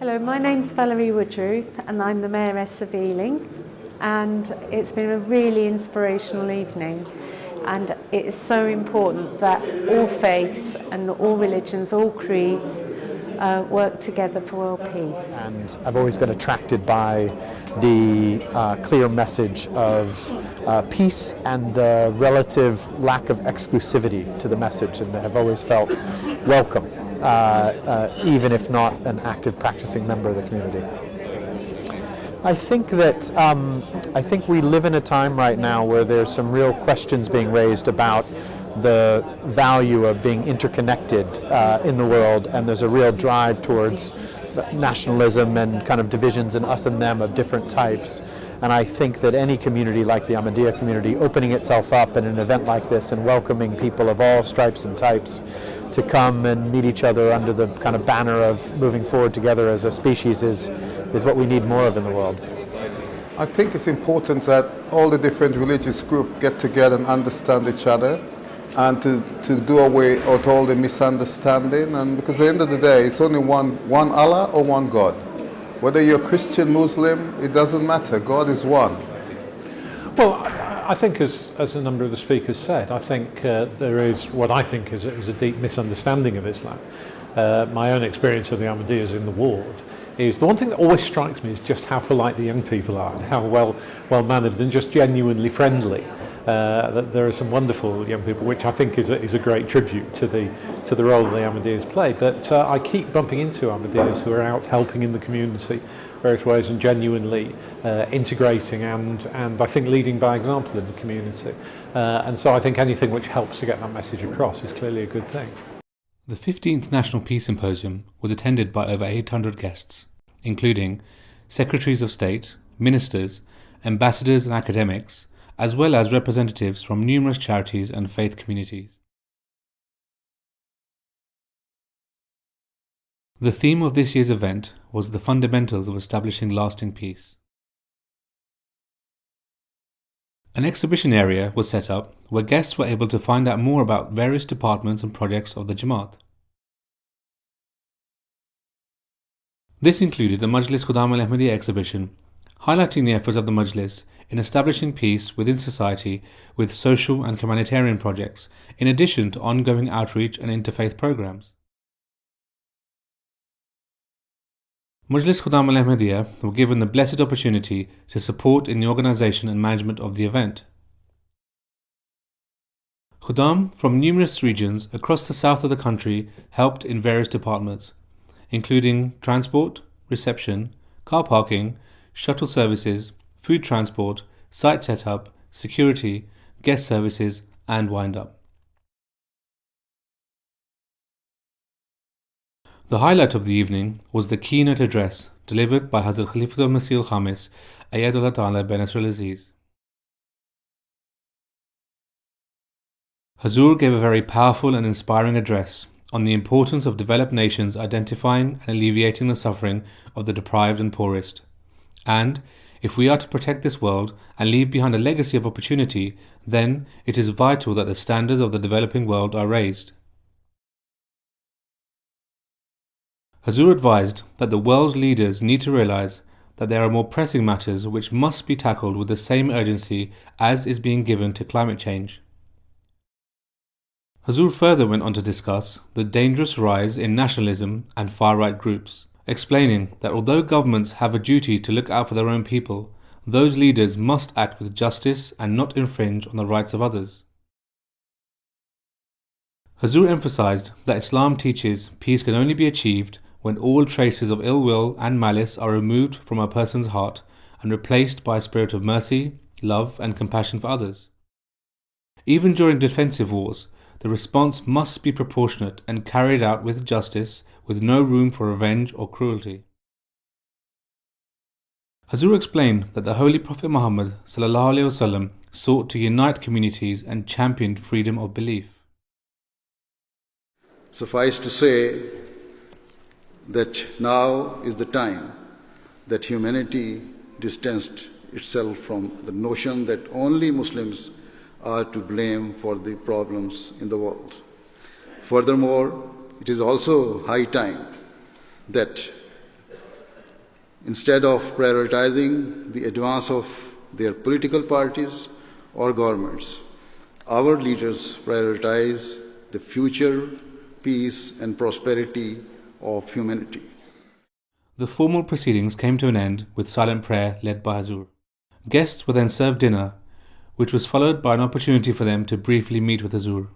Hello, my name's Valerie Woodruff and I'm the Mayoress of Ealing, and it's been a really inspirational evening, and it is so important that all faiths and all religions, all creeds work together for world peace. And I've always been attracted by the clear message of peace and the relative lack of exclusivity to the message, and have always felt welcome, even if not an active practicing member of the community. I think that we live in a time right now where there's some real questions being raised about the value of being interconnected in the world, and there's a real drive towards nationalism and kind of divisions in us and them of different types. And I think that any community like the Ahmadiyya community opening itself up in an event like this and welcoming people of all stripes and types to come and meet each other under the kind of banner of moving forward together as a species is what we need more of in the world. I think it's important that all the different religious groups get together and understand each other, and to do away with all the misunderstanding, and because at the end of the day it's only one Allah or one God. Whether you're Christian, Muslim, it doesn't matter. God is one. Well, I think as a number of the speakers said, I think there is what I think is a deep misunderstanding of Islam. My own experience of the Ahmadiyyas in the ward is the one thing that always strikes me is just how polite the young people are, and how well mannered and just genuinely friendly. That there are some wonderful young people, which I think is a great tribute to the role that the Ahmadiyyas play. But I keep bumping into Ahmadiyyas who are out helping in the community various ways and genuinely integrating and I think leading by example in the community. And so I think anything which helps to get that message across is clearly a good thing. The 15th National Peace Symposium was attended by over 800 guests, including Secretaries of State, Ministers, Ambassadors and academics, as well as representatives from numerous charities and faith communities. The theme of this year's event was the fundamentals of establishing lasting peace. An exhibition area was set up where guests were able to find out more about various departments and projects of the Jamaat. This included the Majlis Khuddam al-Ahmadiyya exhibition, highlighting the efforts of the Majlis in establishing peace within society with social and humanitarian projects, in addition to ongoing outreach and interfaith programs. Majlis Khuddam al-Ahmadiyya were given the blessed opportunity to support in the organisation and management of the event. Khuddam from numerous regions across the south of the country helped in various departments, including transport, reception, car parking, shuttle services, food transport, site setup, security, guest services and wind-up. The highlight of the evening was the keynote address delivered by Hazrat Khalifatul Masih al-Khamis, Ayatollah Ta'ala bin Nasr al-Aziz. Hazur gave a very powerful and inspiring address on the importance of developed nations identifying and alleviating the suffering of the deprived and poorest. And if we are to protect this world and leave behind a legacy of opportunity, then it is vital that the standards of the developing world are raised. Hazur advised that the world's leaders need to realize that there are more pressing matters which must be tackled with the same urgency as is being given to climate change. Hazur further went on to discuss the dangerous rise in nationalism and far-right groups, explaining that although governments have a duty to look out for their own people, those leaders must act with justice and not infringe on the rights of others. Hazur emphasized that Islam teaches peace can only be achieved when all traces of ill will and malice are removed from a person's heart and replaced by a spirit of mercy, love and compassion for others. Even during defensive wars, the response must be proportionate and carried out with justice, with no room for revenge or cruelty. Hazur explained that the Holy Prophet Muhammad ﷺ sought to unite communities and championed freedom of belief. Suffice to say that now is the time that humanity distanced itself from the notion that only Muslims are to blame for the problems in the world. Furthermore, it is also high time that instead of prioritizing the advance of their political parties or governments. Our leaders prioritize the future, peace and prosperity of humanity. The formal proceedings came to an end with silent prayer led by Hazur. Guests were then served dinner, which was followed by an opportunity for them to briefly meet with Hazur.